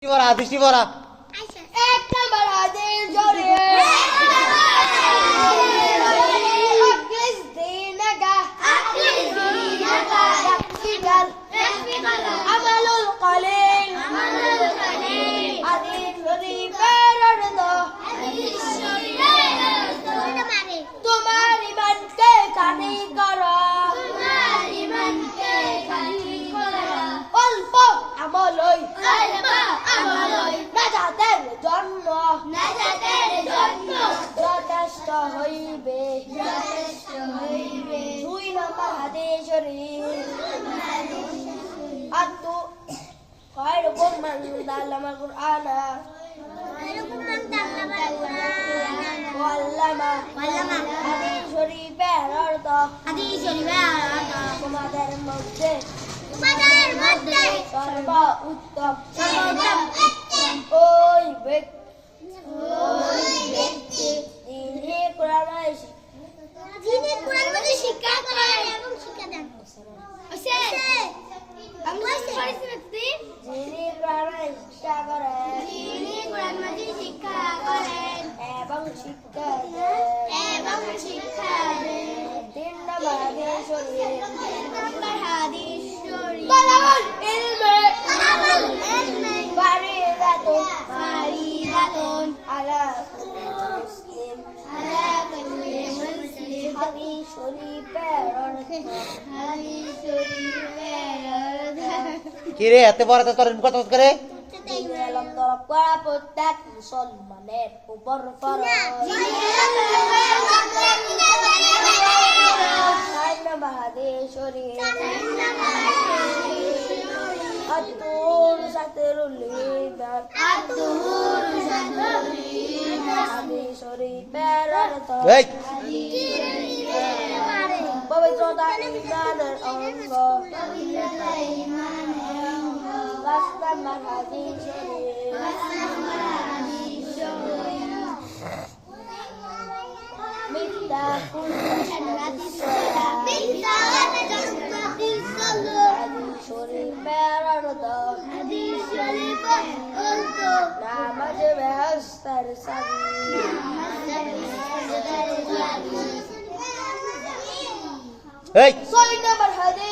দৃষ্টি ভরা এক নাম্বার হাদিস জোরে আকলিস দিনাকা ইয়াকফিকাল আমালুল কলিল হাদিস শরীফের অর্থ তোমার ইমানকে কানি করো অল্প আমলই নাজাতের জন্ম যথেষ্ট হইবে 2 নম্বর হাদিস শরীফ আত্তু খায়রুকুম মান তাআল্লামাল কুরআনা ওয়াল্লামা হাদিস শরীফের অর্থ তোমাদের মধ্যে সর্ব উত্তম ওই ব্যক্তি যিনি কোরআন শিক্ষা করেন এবং শিক্ষা দেন যিনি কোরআন শিক্ষা করেন এবং শিক্ষা দেন 3 নম্বর হাদিস শরীফ তালাবুল ইলমি ফারিদাতুন আলা কুল্লি মুসলিম হাদিস শরীফের অর্থ কি রে এত বড় তোর কথা করে প্রত্যেক মুসলমানের উপর ফরজ হাদিস শরীফ আতুর সাতরুল ইমান হাদিস শরীফের অর্থ এই পবিত্রতা ইমানের অঙ্গ 5 নম্বর হাদিস শরীফ মিফতাহুল হাদিস শরীফের অর্থ নামাজ বেহেশতের চাবি এই 6 নম্বর হাদিস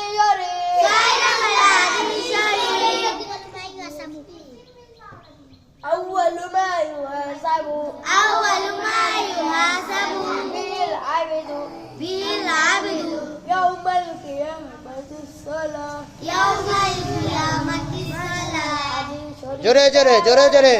أول ما يحاسب به العبد يوم القيامة الصلاة জোরে জোরে জোরে জোরে